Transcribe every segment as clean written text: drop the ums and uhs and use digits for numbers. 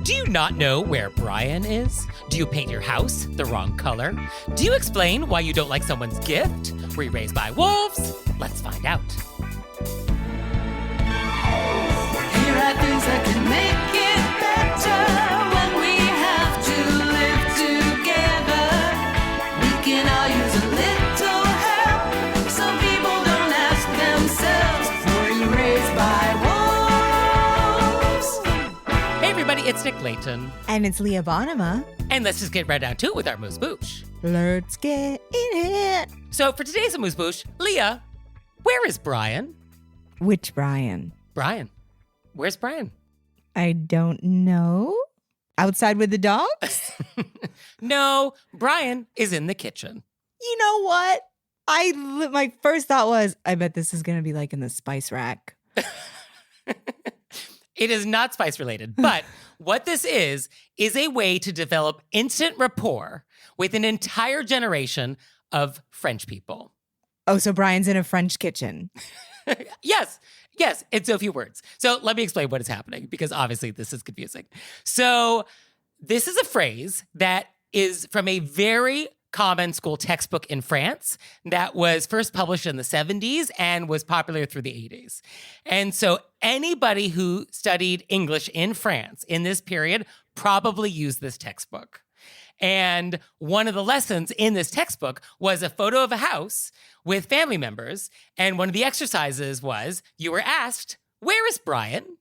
Do you not know where Brian is? Do you paint your house the wrong color? Do you explain why you don't like someone's gift? Were you raised by wolves? Let's find out. Here are things that can make it better when we have to live together. We can all use a little help. Some people don't ask themselves, were you raised by wolves? Hey everybody, it's Nick Layton. And it's Leah Bonema. And let's just get right down to it with our AMUSE-BOUCHE. Let's get in it. So for today's AMUSE-BOUCHE, Leah, where is Brian? Which Brian? Brian. Where's Brian? I don't know. Outside with the dogs? No, Brian is in the kitchen. You know what? My first thought was, I bet this is going to be like in the spice rack. It is not spice related, but what this is a way to develop instant rapport with an entire generation of French people. Oh, so Brian's in a French kitchen. Yes, it's a few words. So let me explain what is happening, because obviously this is confusing. So this is a phrase that is from a very common school textbook in France that was first published in the 70s and was popular through the 80s. And so anybody who studied English in France in this period probably used this textbook. And one of the lessons in this textbook was a photo of a house with family members. And one of the exercises was you were asked, where is Brian?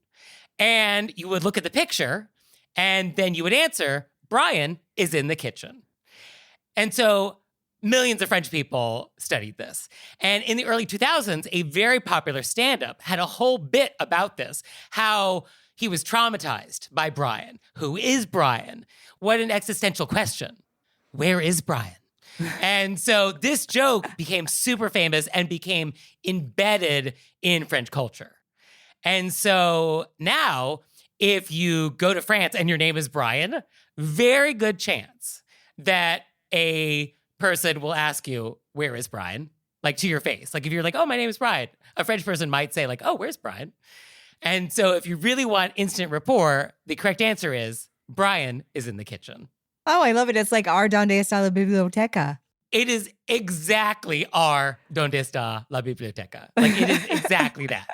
And you would look at the picture and then you would answer, Brian is in the kitchen. And so millions of French people studied this. And in the early 2000s, a very popular stand-up had a whole bit about this, how he was traumatized by Brian. Who is Brian? What an existential question. Where is Brian? And so this joke became super famous and became embedded in French culture. And so now, if you go to France and your name is Brian, very good chance that a person will ask you, where is Brian? Like to your face. Like if you're like, oh, my name is Brian, a French person might say like, oh, where's Brian? And so if you really want instant rapport, the correct answer is Brian is in the kitchen. Oh, I love it. It's like our Donde está la biblioteca. It is exactly our Donde está la biblioteca. Like it is exactly that.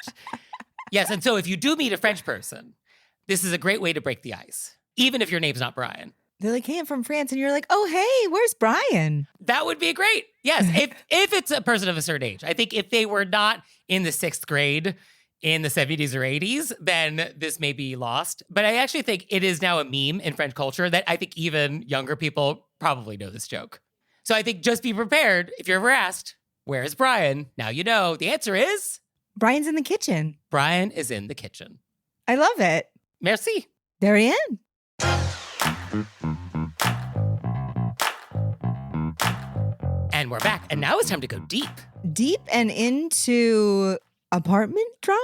Yes, and so if you do meet a French person, this is a great way to break the ice, even if your name's not Brian. They're like, hey, I'm from France. And you're like, oh, hey, where's Brian? That would be great. Yes, if it's a person of a certain age. I think if they were not in the 6th grade in the 70s or 80s, then this may be lost. But I actually think it is now a meme in French culture that I think even younger people probably know this joke. So I think just be prepared. If you're ever asked, where is Brian? Now you know. The answer is? Brian's in the kitchen. Brian is in the kitchen. I love it. Merci. There he is. And we're back. And now it's time to go deep. Deep and into apartment drama?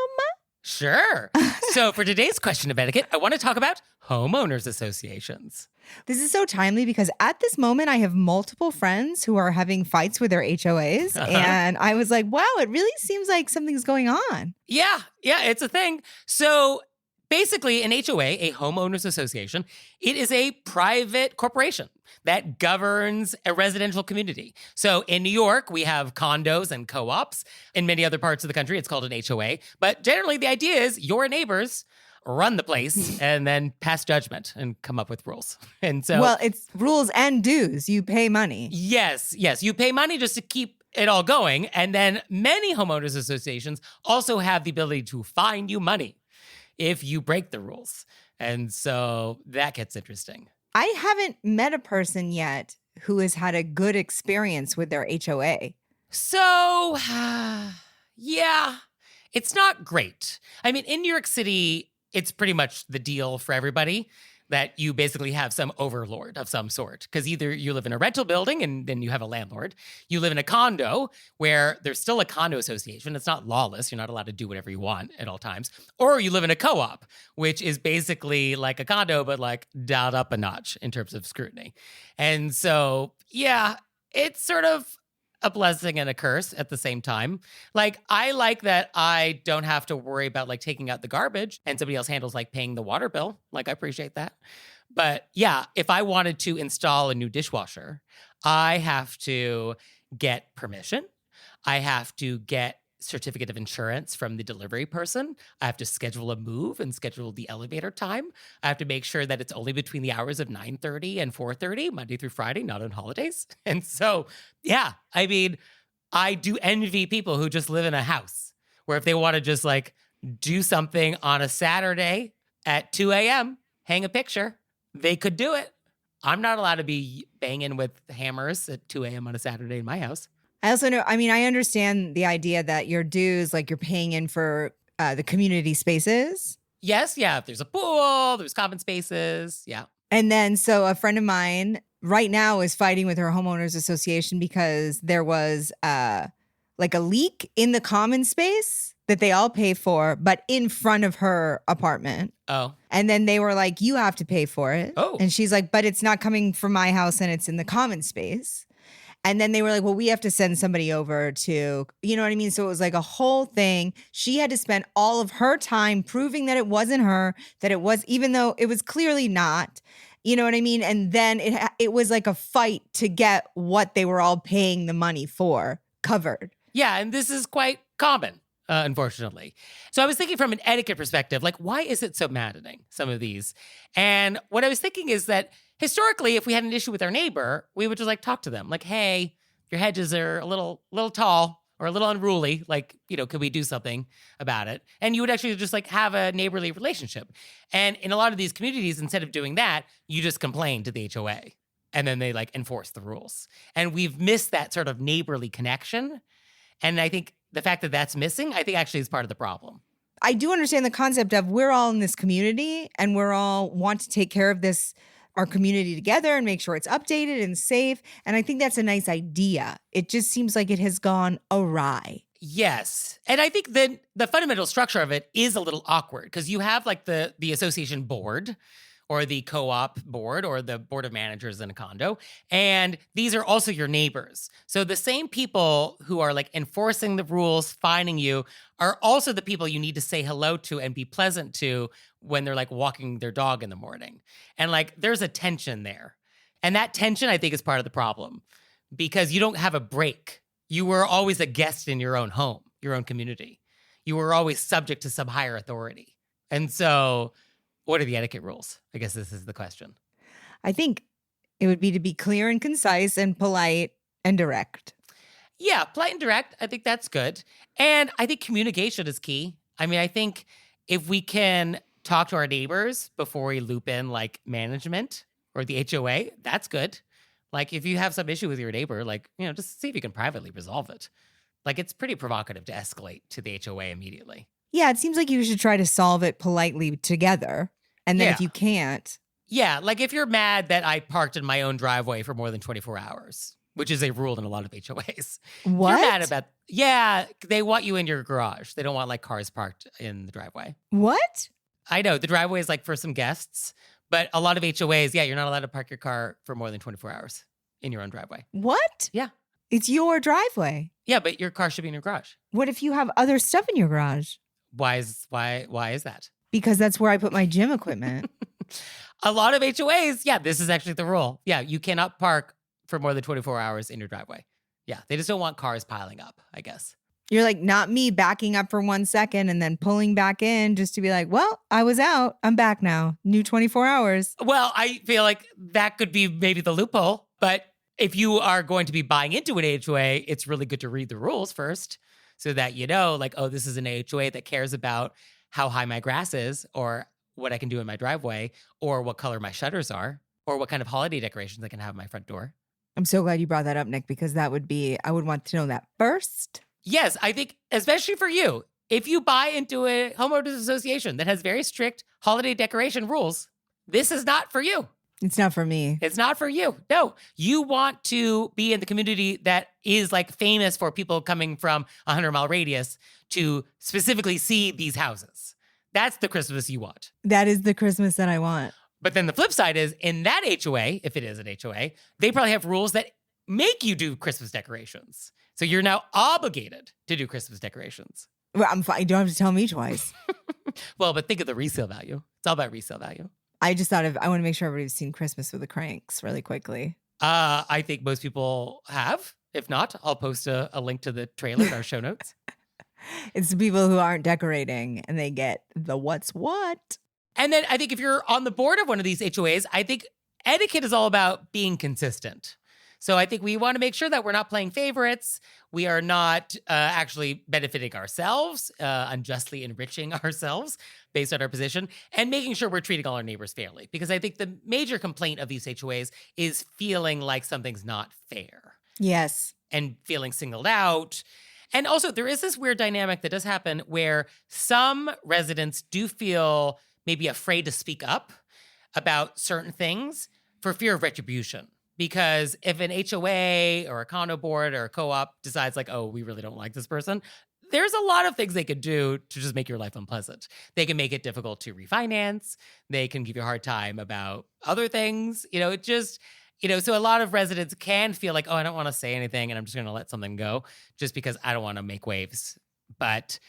Sure. So for today's question of etiquette, I want to talk about homeowners associations. This is so timely because at this moment, I have multiple friends who are having fights with their HOAs. And I was like, wow, it really seems like something's going on. Yeah, it's a thing. So basically, an HOA, a homeowners association, it is a private corporation that governs a residential community. So in New York, we have condos and co-ops. In many other parts of the country, it's called an HOA. But generally, the idea is your neighbors run the place and then pass judgment and come up with rules. And so, well, it's rules and dues. You pay money. Yes. You pay money just to keep it all going. And then many homeowners associations also have the ability to fine you money if you break the rules. And so that gets interesting. I haven't met a person yet who has had a good experience with their HOA. So, yeah, it's not great. I mean, in New York City, it's pretty much the deal for everybody that you basically have some overlord of some sort. Because either you live in a rental building and then you have a landlord. You live in a condo where there's still a condo association. It's not lawless. You're not allowed to do whatever you want at all times. Or you live in a co-op, which is basically like a condo, but like dialed up a notch in terms of scrutiny. And so, yeah, it's sort of a blessing and a curse at the same time. Like, I like that I don't have to worry about like taking out the garbage and somebody else handles like paying the water bill. Like, I appreciate that. But yeah, if I wanted to install a new dishwasher, I have to get permission. I have to get certificate of insurance from the delivery person. I have to schedule a move and schedule the elevator time. I have to make sure that it's only between the hours of 9:30 and 4:30, Monday through Friday, not on holidays. And so, yeah, I mean, I do envy people who just live in a house where if they want to just like do something on a Saturday at 2 a.m., hang a picture, they could do it. I'm not allowed to be banging with hammers at 2 a.m. on a Saturday in my house. I also know, I mean, I understand the idea that your dues, like you're paying in for the community spaces. Yes, yeah. If there's a pool, there's common spaces. Yeah. And then, so a friend of mine right now is fighting with her homeowners association because there was like a leak in the common space that they all pay for, but in front of her apartment. Oh. And then they were like, you have to pay for it. Oh. And she's like, but it's not coming from my house and it's in the common space. And then they were like, well, we have to send somebody over to, you know what I mean? So it was like a whole thing. She had to spend all of her time proving that it wasn't her, that it was, even though it was clearly not, you know what I mean? And then it was like a fight to get what they were all paying the money for covered. Yeah, and this is quite common, unfortunately. So I was thinking from an etiquette perspective, like, why is it so maddening, some of these? And what I was thinking is that historically, if we had an issue with our neighbor, we would just like talk to them like, hey, your hedges are a little tall or a little unruly. Like, you know, could we do something about it? And you would actually just like have a neighborly relationship. And in a lot of these communities, instead of doing that, you just complain to the HOA and then they like enforce the rules. And we've missed that sort of neighborly connection. And I think the fact that that's missing, I think actually is part of the problem. I do understand the concept of we're all in this community and we're all want to take care of this, our community together and make sure it's updated and safe. And I think that's a nice idea. It just seems like it has gone awry. Yes. And I think that the fundamental structure of it is a little awkward because you have like the association board or the co-op board or the board of managers in a condo. And these are also your neighbors. So the same people who are like enforcing the rules, fining you, are also the people you need to say hello to and be pleasant to when they're like walking their dog in the morning. And like there's a tension there. And that tension, I think, is part of the problem because you don't have a break. You were always a guest in your own home, your own community. You were always subject to some higher authority. And so what are the etiquette rules? I guess this is the question. I think it would be to be clear and concise and polite and direct. Yeah, polite and direct. I think that's good. And I think communication is key. I mean, I think if we can talk to our neighbors before we loop in like management or the HOA, that's good. Like if you have some issue with your neighbor, like, you know, just see if you can privately resolve it. Like it's pretty provocative to escalate to the HOA immediately. Yeah, it seems like you should try to solve it politely together. And then if you can't. Yeah, like if you're mad that I parked in my own driveway for more than 24 hours, which is a rule in a lot of HOAs. What? You're mad about, yeah, they want you in your garage. They don't want like cars parked in the driveway. What? I know, the driveway is like for some guests, but a lot of HOAs, yeah, you're not allowed to park your car for more than 24 hours in your own driveway. What? Yeah. It's your driveway. Yeah, but your car should be in your garage. What if you have other stuff in your garage? Why is that? Because that's where I put my gym equipment. A lot of HOAs, yeah, this is actually the rule. Yeah, you cannot park for more than 24 hours in your driveway. Yeah, they just don't want cars piling up, I guess. You're like, not me backing up for 1 second and then pulling back in just to be like, well, I was out. I'm back now. New 24 hours. Well, I feel like that could be maybe the loophole. But if you are going to be buying into an HOA, it's really good to read the rules first so that you know, like, oh, this is an HOA that cares about how high my grass is or what I can do in my driveway or what color my shutters are or what kind of holiday decorations I can have at my front door. I'm so glad you brought that up, Nick, because I would want to know that first. Yes, I think especially for you, if you buy into a homeowners association that has very strict holiday decoration rules, this is not for you. It's not for me. It's not for you. No, you want to be in the community that is like famous for people coming from a 100-mile radius to specifically see these houses. That's the Christmas you want. That is the Christmas that I want. But then the flip side is in that HOA, if it is an HOA, they probably have rules that make you do Christmas decorations. So you're now obligated to do Christmas decorations. Well, I'm fine. You don't have to tell me twice. Well, but think of the resale value. It's all about resale value. I just thought I want to make sure everybody's seen Christmas with the Cranks really quickly. I think most people have. If not, I'll post a link to the trailer in our show notes. It's the people who aren't decorating and they get the what's what. And then I think if you're on the board of one of these HOAs, I think etiquette is all about being consistent. So I think we want to make sure that we're not playing favorites. We are not actually benefiting ourselves, unjustly enriching ourselves based on our position, and making sure we're treating all our neighbors fairly. Because I think the major complaint of these HOAs is feeling like something's not fair. Yes. And feeling singled out. And also, there is this weird dynamic that does happen where some residents do feel maybe afraid to speak up about certain things for fear of retribution. Because if an HOA or a condo board or a co-op decides like, oh, we really don't like this person, there's a lot of things they could do to just make your life unpleasant. They can make it difficult to refinance. They can give you a hard time about other things. It just, so a lot of residents can feel like, oh, I don't want to say anything and I'm just going to let something go just because I don't want to make waves. But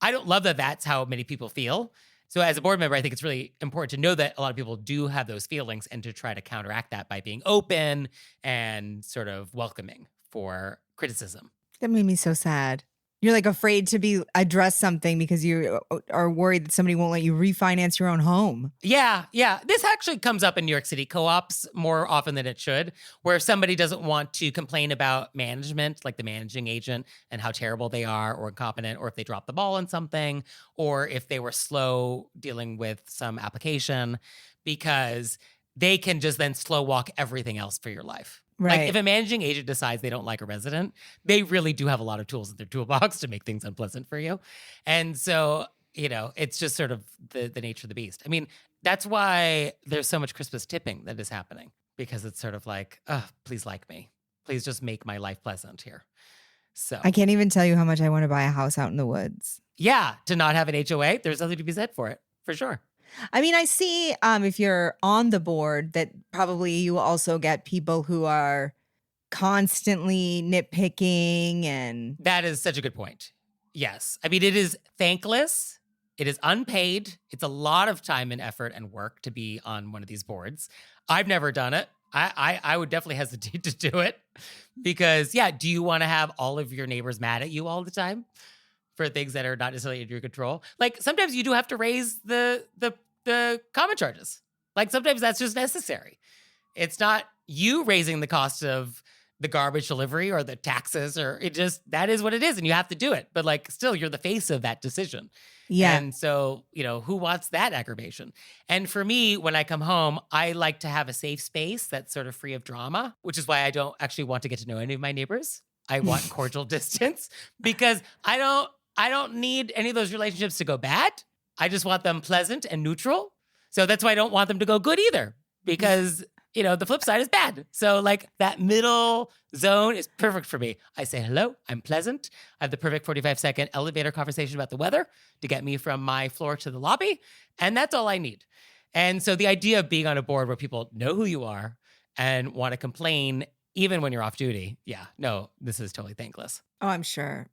I don't love that that's how many people feel. So as a board member, I think it's really important to know that a lot of people do have those feelings and to try to counteract that by being open and sort of welcoming for criticism. That made me so sad. You're like afraid to address something because you are worried that somebody won't let you refinance your own home. Yeah. This actually comes up in New York City co-ops more often than it should, where somebody doesn't want to complain about management, like the managing agent, and how terrible they are or incompetent, or if they dropped the ball on something, or if they were slow dealing with some application, because they can just then slow walk everything else for your life. Right. Like if a managing agent decides they don't like a resident, they really do have a lot of tools in their toolbox to make things unpleasant for you. And so, it's just sort of the nature of the beast. I mean, that's why there's so much Christmas tipping that is happening, because it's sort of like, oh, please like me. Please just make my life pleasant here. So I can't even tell you how much I want to buy a house out in the woods. Yeah, to not have an HOA, there's nothing to be said for it, for sure. I mean, I see if you're on the board that probably you also get people who are constantly nitpicking and... That is such a good point. Yes. I mean, it is thankless. It is unpaid. It's a lot of time and effort and work to be on one of these boards. I've never done it. I would definitely hesitate to do it because, do you want to have all of your neighbors mad at you all the time for things that are not necessarily in your control? Like sometimes you do have to raise the common charges. Like sometimes that's just necessary. It's not you raising the cost of the garbage delivery or the taxes, or that is what it is and you have to do it. But like still you're the face of that decision. Yeah. And so, who wants that aggravation? And for me, when I come home, I like to have a safe space that's sort of free of drama, which is why I don't actually want to get to know any of my neighbors. I want cordial distance because I don't need any of those relationships to go bad. I just want them pleasant and neutral. So that's why I don't want them to go good either, because, the flip side is bad. So like that middle zone is perfect for me. I say, hello, I'm pleasant. I have the perfect 45-second elevator conversation about the weather to get me from my floor to the lobby. And that's all I need. And so the idea of being on a board where people know who you are and want to complain even when you're off duty. Yeah, no, this is totally thankless. Oh, I'm sure.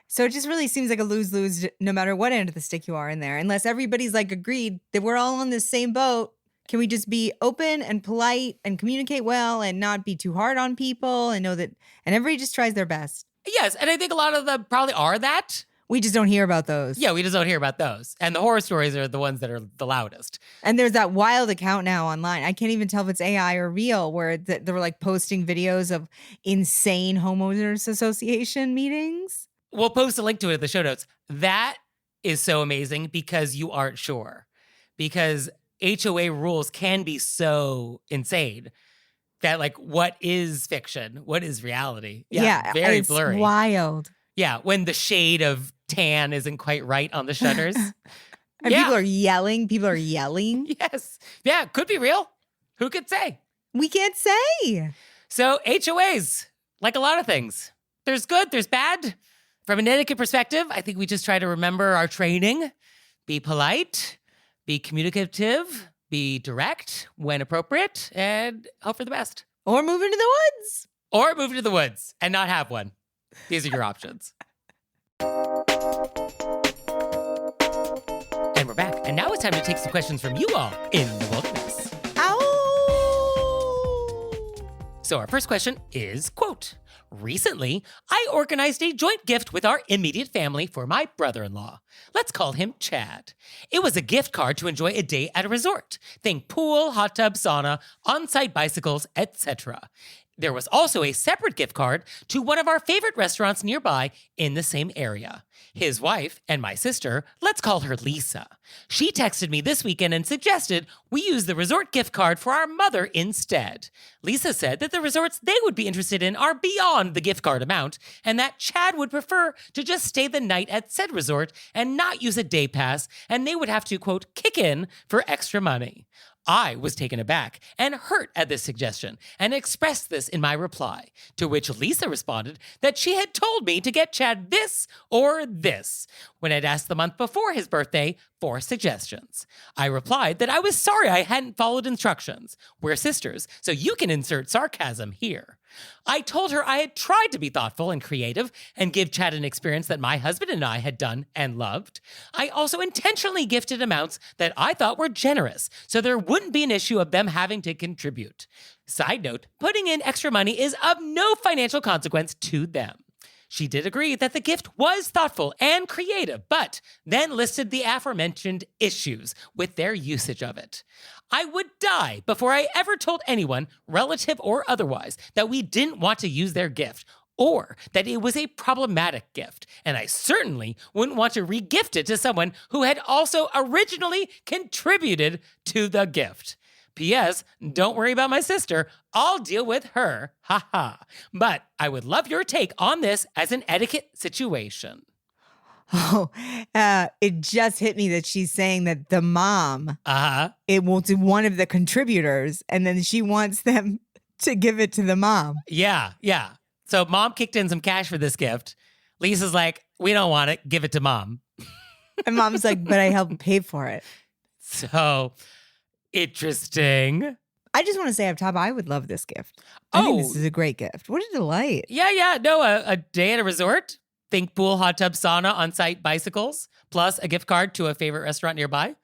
So it just really seems like a lose-lose no matter what end of the stick you are in there. Unless everybody's like agreed that we're all on the same boat. Can we just be open and polite and communicate well and not be too hard on people and know that, and everybody just tries their best. Yes, and I think a lot of them probably are that. We just don't hear about those. Yeah, we just don't hear about those. And the horror stories are the ones that are the loudest. And there's that wild account now online. I can't even tell if it's AI or real, where they were like posting videos of insane homeowners association meetings. We'll post a link to it in the show notes. That is so amazing because you aren't sure. Because HOA rules can be so insane that like, what is fiction? What is reality? Yeah, very it's blurry. Wild. Yeah, when the shade of tan isn't quite right on the shutters. And people are yelling. Yes. Yeah, could be real. Who could say? We can't say. So HOAs, like a lot of things, there's good, there's bad. From an etiquette perspective, I think we just try to remember our training, be polite, be communicative, be direct when appropriate, and hope for the best. Or move into the woods. Or move to the woods and not have one. These are your options. And we're back. And now it's time to take some questions from you all in the wilderness. Ow! So our first question is, quote, recently, I organized a joint gift with our immediate family for my brother-in-law. Let's call him Chad. It was a gift card to enjoy a day at a resort. Think pool, hot tub, sauna, on-site bicycles, etc. There was also a separate gift card to one of our favorite restaurants nearby in the same area. His wife and my sister, let's call her Lisa. She texted me this weekend and suggested we use the resort gift card for our mother instead. Lisa said that the resorts they would be interested in are beyond the gift card amount, and that Chad would prefer to just stay the night at said resort and not use a day pass, and they would have to, quote, kick in for extra money. I was taken aback and hurt at this suggestion and expressed this in my reply, to which Lisa responded that she had told me to get Chad this or this when I'd asked the month before his birthday for suggestions. I replied that I was sorry I hadn't followed instructions. We're sisters, so you can insert sarcasm here. I told her I had tried to be thoughtful and creative and give Chad an experience that my husband and I had done and loved. I also intentionally gifted amounts that I thought were generous, so there wouldn't be an issue of them having to contribute. Side note, putting in extra money is of no financial consequence to them. She did agree that the gift was thoughtful and creative, but then listed the aforementioned issues with their usage of it. I would die before I ever told anyone, relative or otherwise, that we didn't want to use their gift or that it was a problematic gift, and I certainly wouldn't want to re-gift it to someone who had also originally contributed to the gift. P.S. Don't worry about my sister. I'll deal with her. Ha ha. But I would love your take on this as an etiquette situation. Oh, it just hit me that she's saying that the mom, it will to one of the contributors, and then she wants them to give it to the mom. Yeah. So mom kicked in some cash for this gift. Lisa's like, we don't want it. Give it to mom. And mom's like, but I helped pay for it. So interesting. I just want to say up top, I would love this gift. I think this is a great gift. What a delight. Yeah. No, a day at a resort. Think pool, hot tub, sauna, on-site bicycles, plus a gift card to a favorite restaurant nearby.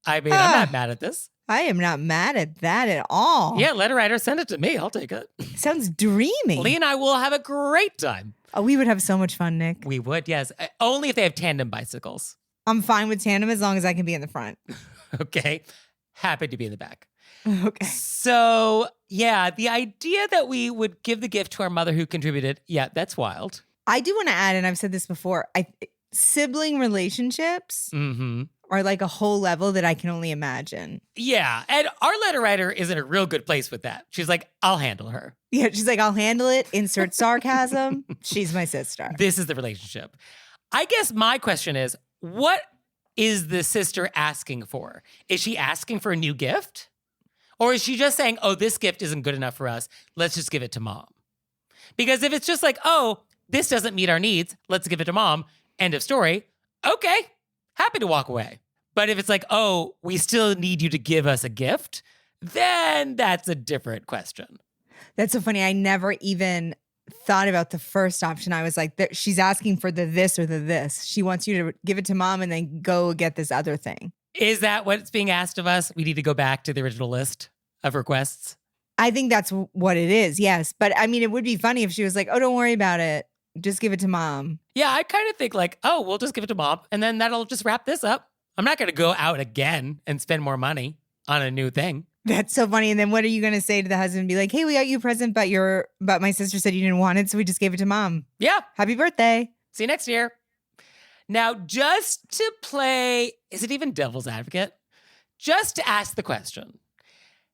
I mean, I'm not mad at this. I am not mad at that at all. Yeah, letter writer, send it to me. I'll take it. Sounds dreamy. Lee and I will have a great time. Oh, we would have so much fun, Nick. We would, yes. Only if they have tandem bicycles. I'm fine with tandem as long as I can be in the front. Okay. Happy to be in the back. Okay. So, yeah, the idea that we would give the gift to our mother who contributed, yeah, that's wild. I do want to add, and I've said this before, sibling relationships are like a whole level that I can only imagine. Yeah, and our letter writer is in a real good place with that. She's like, I'll handle her. Yeah, she's like, I'll handle it. Insert sarcasm. She's my sister. This is the relationship. I guess my question is, what is the sister asking for? Is she asking for a new gift? Or is she just saying, oh, this gift isn't good enough for us. Let's just give it to mom. Because if it's just like, oh, this doesn't meet our needs, let's give it to mom, end of story, okay, happy to walk away. But if it's like, oh, we still need you to give us a gift, then that's a different question. That's so funny. I never even thought about the first option. I was like, she's asking for the this or the this. She wants you to give it to mom and then go get this other thing. Is that what's being asked of us? We need to go back to the original list of requests? I think that's what it is, yes. But I mean, it would be funny if she was like, oh, don't worry about it. Just give it to mom. Yeah, I kind of think like, oh, we'll just give it to mom and then that'll just wrap this up. I'm not going to go out again and spend more money on a new thing. That's so funny. And then what are you going to say to the husband? Be like, hey, we got you a present, but my sister said you didn't want it, so we just gave it to mom. Yeah. Happy birthday. See you next year. Now, just to play, is it even devil's advocate? Just to ask the question,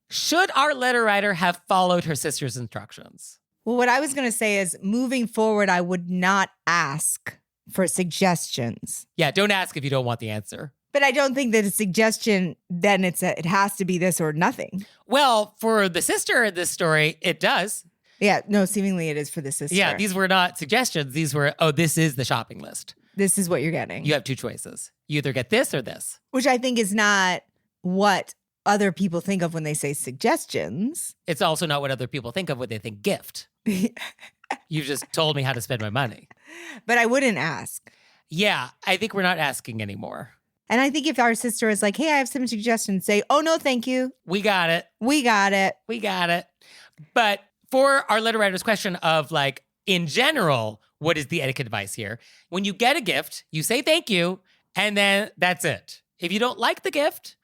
should our letter writer have followed her sister's instructions? Well, what I was going to say is moving forward, I would not ask for suggestions. Yeah, don't ask if you don't want the answer. But I don't think that a suggestion, then it has to be this or nothing. Well, for the sister in this story, it does. Yeah, no, seemingly it is for the sister. Yeah, these were not suggestions. These were, oh, this is the shopping list. This is what you're getting. You have two choices. You either get this or this. Which I think is not what other people think of when they say suggestions. It's also not what other people think of when they think gift. You've just told me how to spend my money. But I wouldn't ask. Yeah, I think we're not asking anymore. And I think if our sister is like, hey, I have some suggestions, say, oh, no, thank you. We got it. We got it. We got it. But for our letter writer's question of like, in general, what is the etiquette advice here? When you get a gift, you say thank you, and then that's it. If you don't like the gift,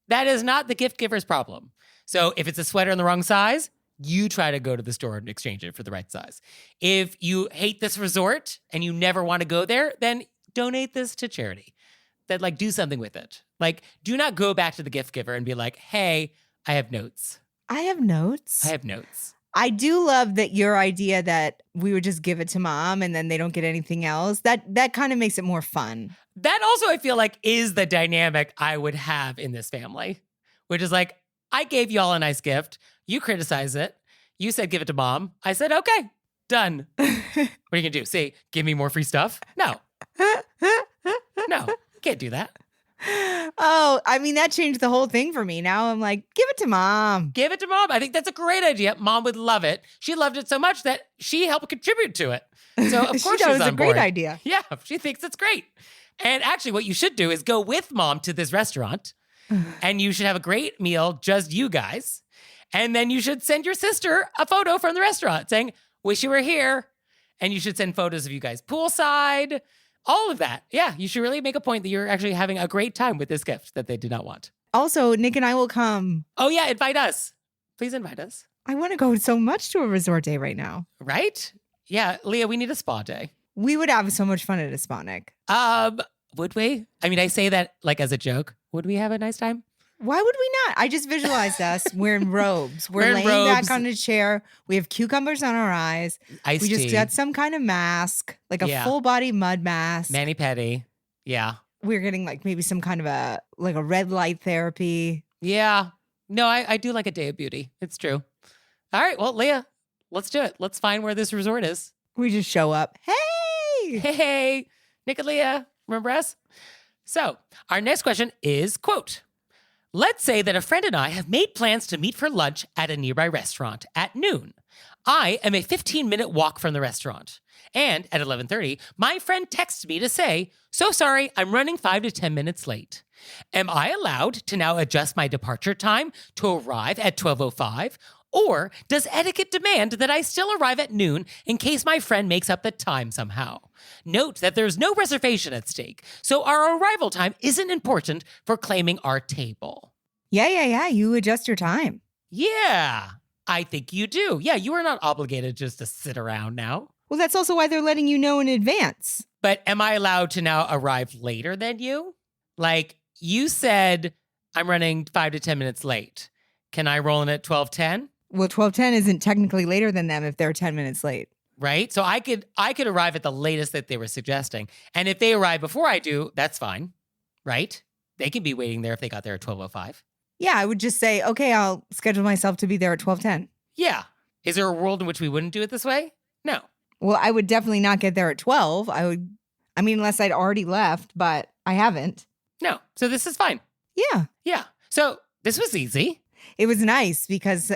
that is not the gift giver's problem. So if it's a sweater in the wrong size, you try to go to the store and exchange it for the right size. If you hate this resort and you never want to go there, then donate this to charity. That like do something with it. Like do not go back to the gift giver and be like, hey, I have notes. I have notes. I have notes. I do love that your idea that we would just give it to mom and then they don't get anything else. That kind of makes it more fun. That also, I feel like, is the dynamic I would have in this family, which is like, I gave y'all a nice gift. You criticize it. You said, give it to mom. I said, okay, done. What are you going to do? Say, give me more free stuff? No. No, can't do that. Oh, I mean, that changed the whole thing for me. Now I'm like, give it to mom. Give it to mom. I think that's a great idea. Mom would love it. She loved it so much that she helped contribute to it. So, of course, She thought she's it was on a great board. idea. Yeah, she thinks it's great. And actually, what you should do is go with mom to this restaurant, and you should have a great meal, just you guys. And then you should send your sister a photo from the restaurant saying, wish you were here. And you should send photos of you guys poolside, all of that. Yeah, you should really make a point that you're actually having a great time with this gift that they did not want. Also, Nick and I will come. Oh, yeah, invite us. Please invite us. I want to go so much to a resort day right now. Right? Yeah, Leah, we need a spa day. We would have so much fun at a spa, Nick. Would we? I mean, I say that like as a joke. Would we have a nice time? Why would we not? I just visualized us. We're in robes. We're We're in laying robes. back on a chair. We have cucumbers on our eyes. Iced We just tea. got some kind of mask, like a Yeah. full body mud mask. Mani-pedi. Yeah. We're getting like maybe some kind of a red light therapy. Yeah. No, I do like a day of beauty. It's true. All right. Well, Leah, let's do it. Let's find where this resort is. We just show up. Hey! Hey, Nick and Leah, remember us? So our next question is, quote, let's say that a friend and I have made plans to meet for lunch at a nearby restaurant at noon. I am a 15-minute walk from the restaurant. And at 11:30, my friend texts me to say, so sorry, I'm running 5 to 10 minutes late. Am I allowed to now adjust my departure time to arrive at 12:05? Or does etiquette demand that I still arrive at noon in case my friend makes up the time somehow? Note that there's no reservation at stake, so our arrival time isn't important for claiming our table. Yeah. You adjust your time. Yeah, I think you do. Yeah, you are not obligated just to sit around now. Well, that's also why they're letting you know in advance. But am I allowed to now arrive later than you? Like, you said I'm running 5 to 10 minutes late. Can I roll in at 12:10? Well, 12:10 isn't technically later than them if they're 10 minutes late. Right? So I could arrive at the latest that they were suggesting. And if they arrive before I do, that's fine. Right? They can be waiting there if they got there at 12:05. Yeah, I would just say, okay, I'll schedule myself to be there at 12:10. Yeah. Is there a world in which we wouldn't do it this way? No. Well, I would definitely not get there at 12. Unless I'd already left, but I haven't. No. So this is fine. Yeah. Yeah. So this was easy. It was nice because,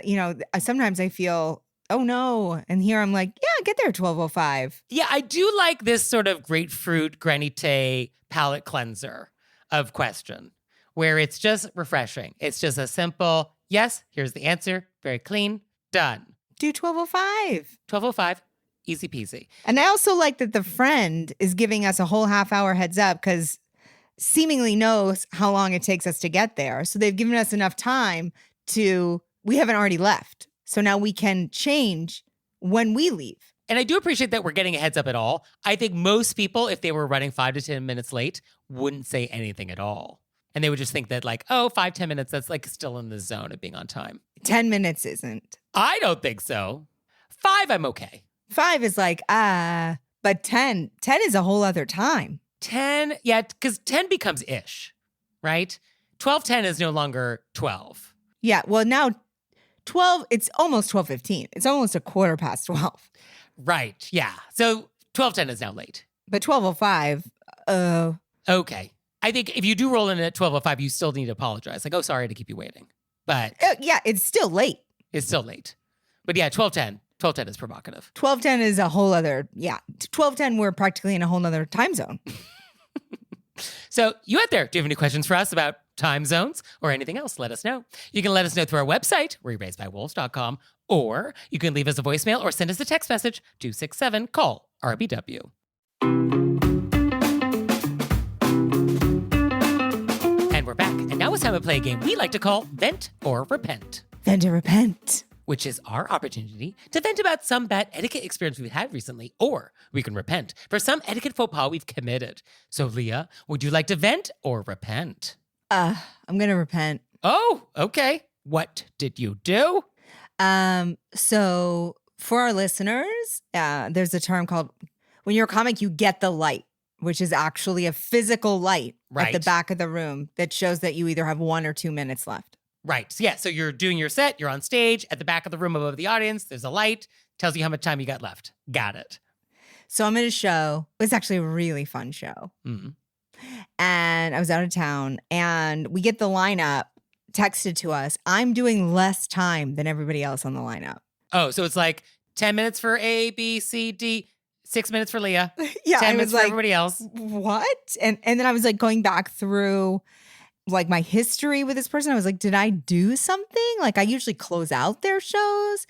sometimes I feel, oh no. And here I'm like, yeah, get there at 12:05. Yeah, I do like this sort of grapefruit granite palate cleanser of question where it's just refreshing. It's just a simple, yes, here's the answer, very clean, done. Do 12:05. 12:05, easy peasy. And I also like that the friend is giving us a whole half hour heads up because seemingly knows how long it takes us to get there. So they've given us enough time we haven't already left. So now we can change when we leave. And I do appreciate that we're getting a heads up at all. I think most people, if they were running 5 to 10 minutes late, wouldn't say anything at all. And they would just think that 5, 10 minutes, that's still in the zone of being on time. 10 minutes isn't. I don't think so. 5, I'm okay. 5 is but 10 is a whole other time. 10, yeah, because 10 becomes ish, right? 12:10 is no longer 12. Yeah, well now 12, it's almost 12:15. It's almost a quarter past 12. Right, yeah. So 12:10 is now late. But 12:05, Okay. I think if you do roll in at 12:05, you still need to apologize. Like, oh, sorry to keep you waiting. But Yeah, it's still late. it's still late. But yeah, 12:10. 12:10 is provocative. 12:10 is a whole other, 12:10, we're practically in a whole nother time zone. So you out there, do you have any questions for us about time zones or anything else? Let us know. You can let us know through our website, wereraisedbywolves.com, or you can leave us a voicemail or send us a text message, 267-CALL-RBW. And we're back. And now it's time to play a game we like to call Vent or Repent, Then to repent. which is our opportunity to vent about some bad etiquette experience we've had recently, or we can repent for some etiquette faux pas we've committed. So, Leah, would you like to vent or repent? I'm going to repent. Oh, okay. What did you do? So for our listeners, there's a term called, when you're a comic, you get the light, which is actually a physical light at the Right. back of the room that shows that you either have 1 or 2 minutes left. Right. So, yeah. So you're doing your set. You're on stage at the back of the room above the audience. There's a light. Tells you how much time you got left. Got it. So I'm at a show. It's actually a really fun show. Mm. And I was out of town and we get the lineup texted to us. I'm doing less time than everybody else on the lineup. Oh, so it's like 10 minutes for A, B, C, D, 6 minutes for Leah, Yeah, 10 I minutes was for like, everybody else. what? And then I was like going back through like my history with this person. I was like, did I do something? Like I usually close out their shows.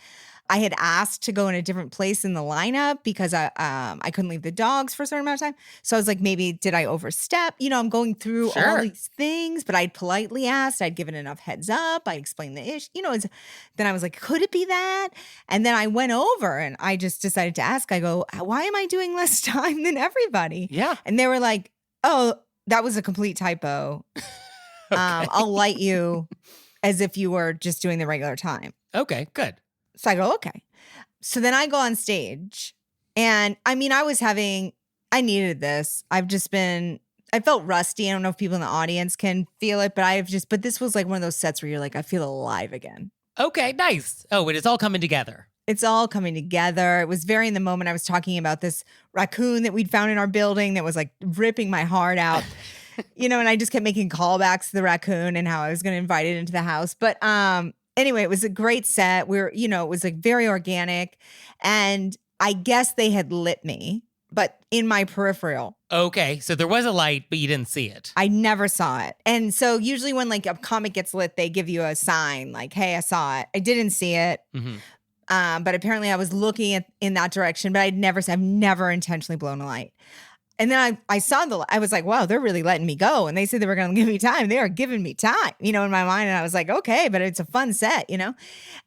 I had asked to go in a different place in the lineup because I couldn't leave the dogs for a certain amount of time. So I was like, maybe did I overstep? You know, I'm going through all Sure. these things, but I'd politely asked. I'd given enough heads up. I explained the issue. You know, then I was like, could it be that? And then I went over and I just decided to ask. I go, why am I doing less time than everybody? Yeah. And they were like, oh, that was a complete typo. I'll light you as if you were just doing the regular time. Okay, good. So I go, okay. So then I go on stage and I mean, I needed this. I felt rusty. I don't know if people in the audience can feel it, but this was like one of those sets where you're like, I feel alive again. Okay, nice. Oh, and it's all coming together. It's all coming together. It was very in the moment. I was talking about this raccoon that we'd found in our building that was like ripping my heart out, you know, and I just kept making callbacks to the raccoon and how I was going to invite it into the house. But anyway, it was a great set. It was like very organic. And I guess they had lit me, but in my peripheral. Okay, so there was a light, but you didn't see it. I never saw it. And so usually when like a comic gets lit, they give you a sign like, hey, I saw it. I didn't see it. Mm-hmm. But apparently I was looking in that direction, but I've never intentionally blown a light. And then I saw I was like, wow, they're really letting me go. And they said they were going to give me time. They are giving me time, you know, in my mind. And I was like, okay, but it's a fun set, you know?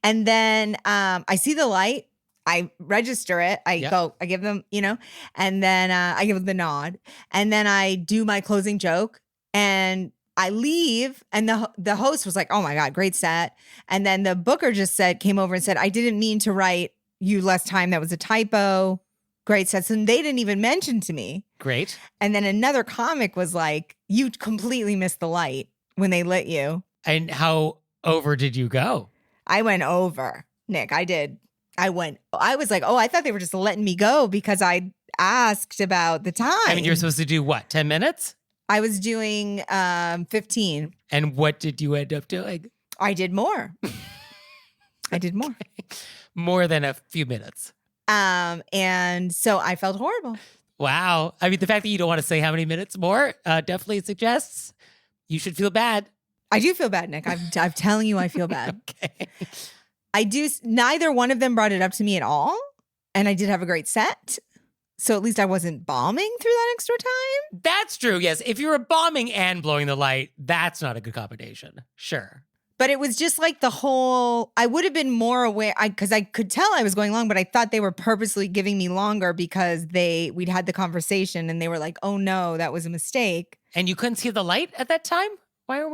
And then I see the light. I register it. I give them, you know, and then I give them the nod. And then I do my closing joke and I leave. And the host was like, oh my God, great set. And then the booker came over and said, I didn't mean to write you less time. That was a typo. Great sets. And they didn't even mention to me. Great. And then another comic was like, you completely missed the light when they lit you. And how over did you go? I went over, Nick. I did. I was like, oh, I thought they were just letting me go because I asked about the time. I mean, you're supposed to do what, 10 minutes? I was doing 15. And what did you end up doing? I did more. I did more. More than a few minutes. And so I felt horrible. Wow. I mean, the fact that you don't want to say how many minutes more definitely suggests you should feel bad. I do feel bad, Nick. I'm telling you, I feel bad. Okay. I do. Neither one of them brought it up to me at all. And I did have a great set. So at least I wasn't bombing through that extra time. That's true. Yes. If you were bombing and blowing the light, that's not a good combination. Sure. But it was just like I would have been more aware because I could tell I was going long, but I thought they were purposely giving me longer because we'd had the conversation and they were like, oh no, that was a mistake. And you couldn't see the light at that time? Why are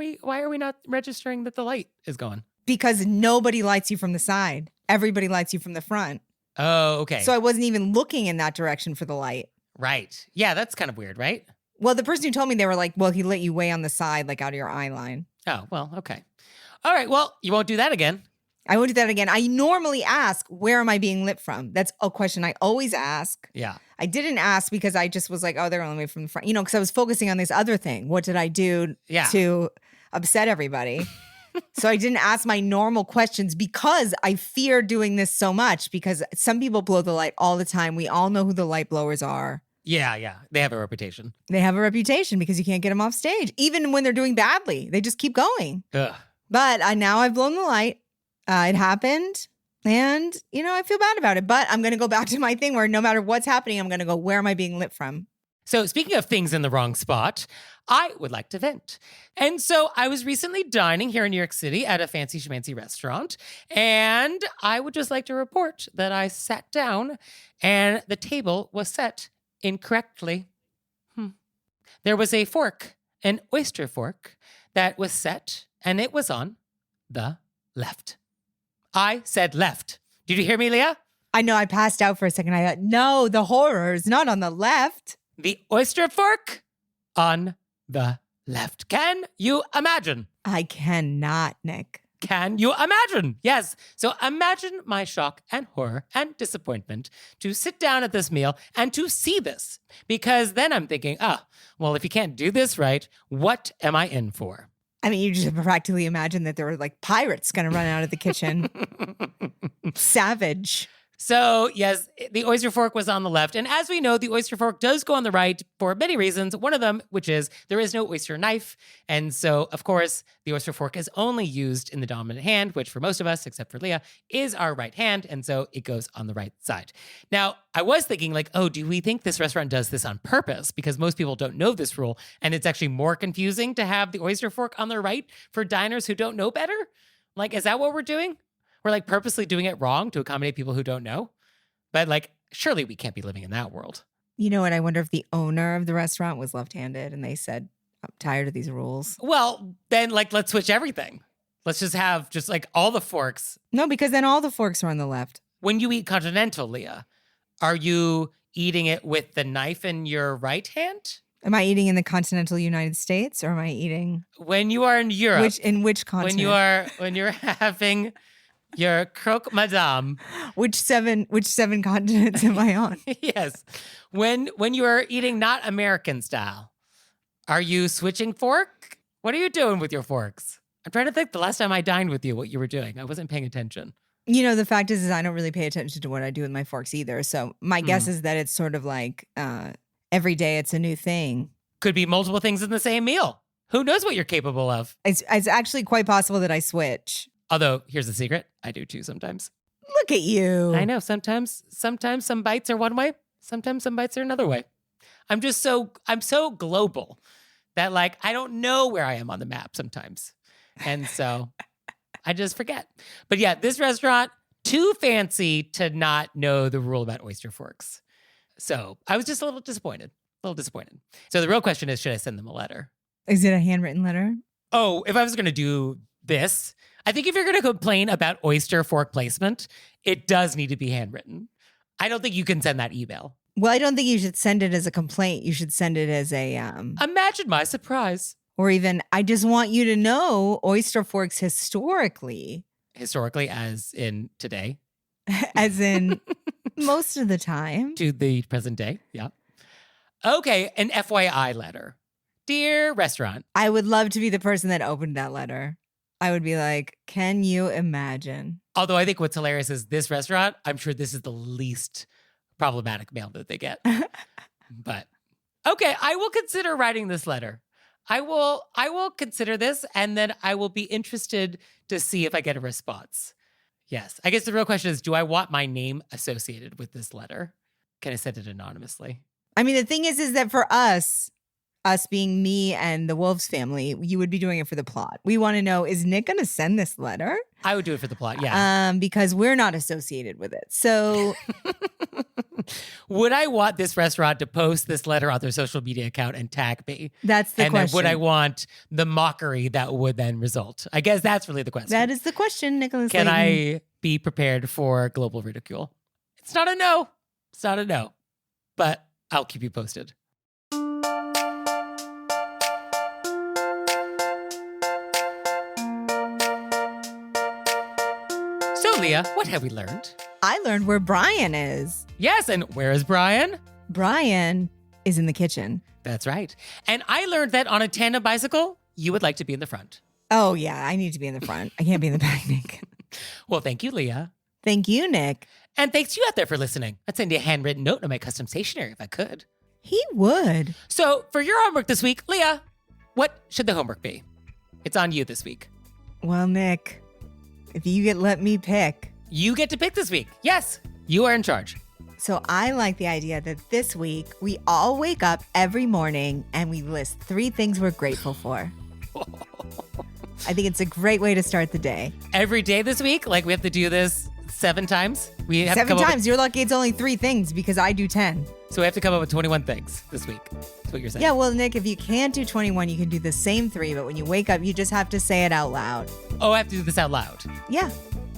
we not registering that the light is going? Because nobody lights you from the side. Everybody lights you from the front. Oh, okay. So I wasn't even looking in that direction for the light. Right. Yeah, that's kind of weird, right? Well, the person who told me, they were like, well, he lit you way on the side, like out of your eye line. Oh, well, okay. All right. Well, you won't do that again. I won't do that again. I normally ask, where am I being lit from? That's a question I always ask. Yeah. I didn't ask because I just was like, oh, they're only way from the front. Because I was focusing on this other thing. What did I do to upset everybody? So I didn't ask my normal questions because I fear doing this so much because some people blow the light all the time. We all know who the light blowers are. Yeah. They have a reputation. They have a reputation because you can't get them off stage. Even when they're doing badly, they just keep going. Ugh. But now I've blown the light. It happened. And, I feel bad about it. But I'm going to go back to my thing where no matter what's happening, I'm going to go, where am I being lit from? So speaking of things in the wrong spot, I would like to vent. And so I was recently dining here in New York City at a fancy schmancy restaurant. And I would just like to report that I sat down and the table was set incorrectly. There was a fork, an oyster fork, that was set and it was on the left. I said left. Did you hear me, Leah? I know I passed out for a second. I thought, no, the horror is not on the left. The oyster fork on the left. Can you imagine? I cannot, Nick. Can you imagine? Yes. So imagine my shock and horror and disappointment to sit down at this meal and to see this. Because then I'm thinking, well, if you can't do this right, what am I in for? I mean, you just practically imagine that there were like pirates going to run out of the kitchen. Savage. So, yes, the oyster fork was on the left. And as we know, the oyster fork does go on the right for many reasons. One of them, which is there is no oyster knife. And so, of course, the oyster fork is only used in the dominant hand, which for most of us, except for Leah, is our right hand. And so it goes on the right side. Now, I was thinking do we think this restaurant does this on purpose? Because most people don't know this rule. And it's actually more confusing to have the oyster fork on the right for diners who don't know better. Is that what we're doing? We're purposely doing it wrong to accommodate people who don't know. But surely we can't be living in that world. You know what? I wonder if the owner of the restaurant was left-handed and they said, I'm tired of these rules. Well, then let's switch everything. Let's just have all the forks. No, because then all the forks are on the left. When you eat continental, Leah, are you eating it with the knife in your right hand? Am I eating in the continental United States or am I eating? When you are in Europe. In which continent? When you're having your croque madame. Which seven continents am I on? Yes. When you are eating not American style, are you switching fork? What are you doing with your forks? I'm trying to think the last time I dined with you, what you were doing. I wasn't paying attention. The fact is I don't really pay attention to what I do with my forks either. So my guess is that it's sort of every day it's a new thing. Could be multiple things in the same meal. Who knows what you're capable of? It's actually quite possible that I switch. Although, here's the secret. I do too sometimes. Look at you. I know. Sometimes some bites are one way. Sometimes some bites are another way. I'm so global that I don't know where I am on the map sometimes. And so I just forget. But yeah, this restaurant, too fancy to not know the rule about oyster forks. So I was just a little disappointed. So the real question is, should I send them a letter? Is it a handwritten letter? Oh, if I was going to do this, I think if you're going to complain about oyster fork placement, it does need to be handwritten. I don't think you can send that email. Well, I don't think you should send it as a complaint. You should send it as a... Imagine my surprise. Or even, I just want you to know oyster forks historically. Historically, as in today. As in most of the time. To the present day, yeah. Okay, an FYI letter. Dear restaurant. I would love to be the person that opened that letter. I would be like, can you imagine? Although I think what's hilarious is this restaurant, I'm sure this is the least problematic mail that they get. But okay, I will consider writing this letter. I will consider this, and then I will be interested to see if I get a response. Yes. I guess the real question is, do I want my name associated with this letter? Can I send it anonymously? I mean, the thing is that for us being me and the Wolves family, you would be doing it for the plot. We want to know, is Nick going to send this letter? I would do it for the plot, yeah. Because we're not associated with it. So would I want this restaurant to post this letter on their social media account and tag me? That's the question. And then would I want the mockery that would then result? I guess that's really the question. That is the question, Nicholas Can Layton. I be prepared for global ridicule? It's not a no. But I'll keep you posted. Leah, what have we learned? I learned where Brian is. Yes, and where is Brian? Brian is in the kitchen. That's right. And I learned that on a tandem bicycle, you would like to be in the front. Oh, yeah, I need to be in the front. I can't be in the back, Nick. Well, thank you, Leah. Thank you, Nick. And thanks to you out there for listening. I'd send you a handwritten note on my custom stationery if I could. He would. So for your homework this week, Leah, what should the homework be? It's on you this week. Well, Nick, if you let me pick. You get to pick this week. Yes, you are in charge. So I like the idea that this week we all wake up every morning and we list 3 things we're grateful for. I think it's a great way to start the day. Every day this week, like we have to do this 7 times. We have 7 to come times. You're lucky it's only 3 things because I do 10. So we have to come up with 21 things this week. That's what you're saying. Yeah, well, Nick, if you can't do 21, you can do the same 3, but when you wake up, you just have to say it out loud. Oh, I have to do this out loud. Yeah.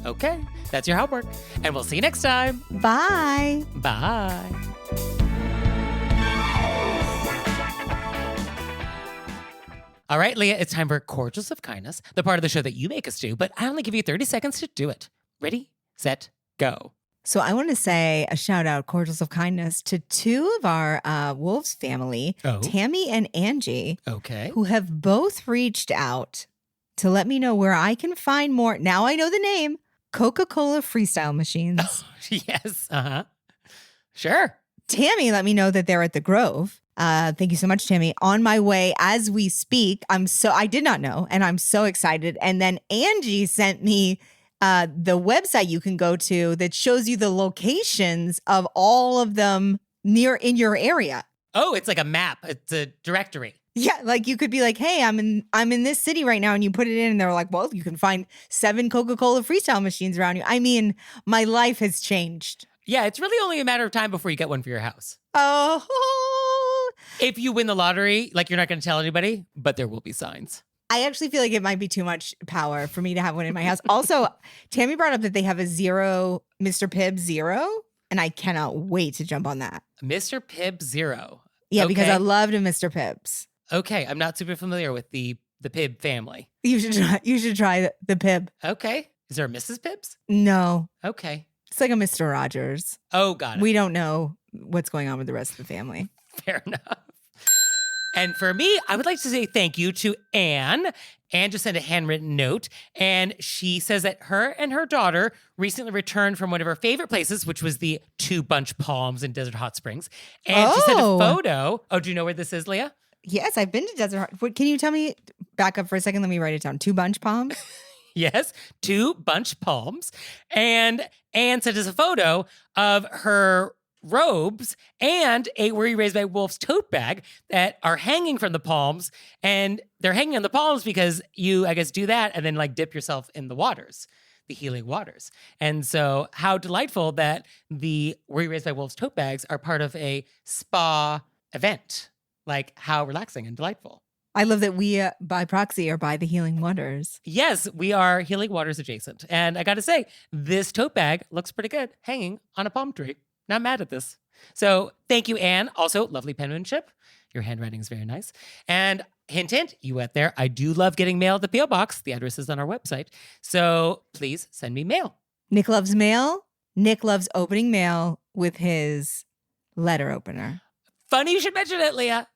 Okay, that's your homework. And we'll see you next time. Bye. Bye. All right, Leah, it's time for Cordials of Kindness, the part of the show that you make us do, but I only give you 30 seconds to do it. Ready, set, go. So I want to say a shout out, Cordials of Kindness, to 2 of our Wolves family, Oh. Tammy and Angie, Okay. who have both reached out to let me know where I can find more. Now I know the name, Coca-Cola Freestyle Machines. Yes, uh-huh. Sure. Tammy let me know that they're at the Grove. Thank you so much, Tammy. On my way as we speak. I did not know, and I'm so excited. And then Angie sent me the website you can go to that shows you the locations of all of them in your area. Oh, it's like a map. It's a directory. Yeah, like you could be like, hey, I'm in this city right now, and you put it in, and they're like, well, you can find 7 Coca-Cola Freestyle machines around you. I mean, my life has changed. Yeah, it's really only a matter of time before you get one for your house. Oh, If you win the lottery, like you're not going to tell anybody, but there will be signs. I actually feel like it might be too much power for me to have one in my house. Also, Tammy brought up that they have a Mr. Pibb 0, and I cannot wait to jump on that. Mr. Pibb 0. Yeah, because Okay. I loved Mr. Pibbs. Okay, I'm not super familiar with the Pibb family. You should try the Pibb. Okay. Is there a Mrs. Pibbs? No, Okay. it's like a Mr. Rogers. Oh, got it. We don't know what's going on with the rest of the family. Fair enough. And for me, I would like to say thank you to Anne. Anne just sent a handwritten note, and she says that her and her daughter recently returned from one of her favorite places, which was the 2 Bunch Palms in Desert Hot Springs. And she sent a Oh. photo. Oh, do you know where this is, Leah? Yes, I've been to Desert Heart. What, can you tell me, back up for a second? Let me write it down. 2 Bunch Palms? Yes, 2 Bunch Palms. And Anne sent us a photo of her robes and a Were You Raised by Wolves tote bag that are hanging from the palms. And they're hanging on the palms because you, I guess, do that and then like dip yourself in the waters, the healing waters. And so how delightful that the Were You Raised by Wolves tote bags are part of a spa event. Like how relaxing and delightful. I love that we, by proxy, are by the Healing Waters. Yes, we are Healing Waters adjacent. And I got to say, this tote bag looks pretty good hanging on a palm tree. Not mad at this. So thank you, Anne. Also, lovely penmanship. Your handwriting is very nice. And hint, hint, you out there, I do love getting mail at the P.O. Box. The address is on our website. So please send me mail. Nick loves mail. Nick loves opening mail with his letter opener. Funny you should mention it, Leah.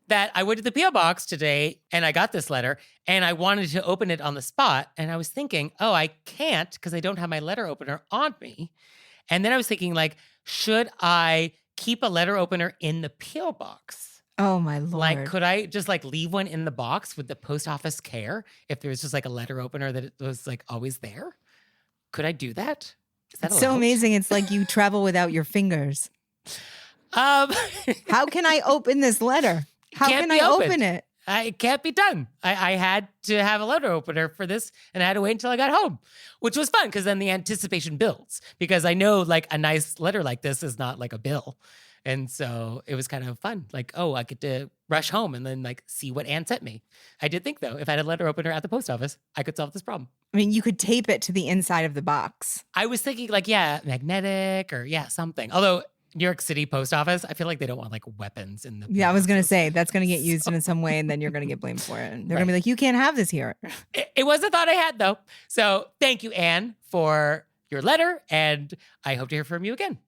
That I went to the P.O. Box today and I got this letter and I wanted to open it on the spot. And I was thinking, oh, I can't because I don't have my letter opener on me. And then I was thinking, like, should I keep a letter opener in the P.O. Box? Oh, my Lord. Like, could I just like leave one in the box with the post office care if there was just like a letter opener that it was like always there? Could I do that? Is that It's so allowed? amazing. It's like you travel without your fingers. How How can I open this letter? How Can't can be I opened. open it? It can't be done. I had to have a letter opener for this and I had to wait until I got home, which was fun because then the anticipation builds because I know like a nice letter like this is not like a bill. And so it was kind of fun. Like, oh, I get to rush home and then like see what Anne sent me. I did think though, if I had a letter opener at the post office, I could solve this problem. I mean, you could tape it to the inside of the box. I was thinking like, yeah, magnetic or yeah, something. Although New York City post office, I feel like they don't want like weapons in the. Yeah, I was going to boxes. say that's going to get used in some way and then you're going to get blamed for it. And they're going to Right. be like, you can't have this here. It was a thought I had though. So thank you, Anne, for your letter, and I hope to hear from you again.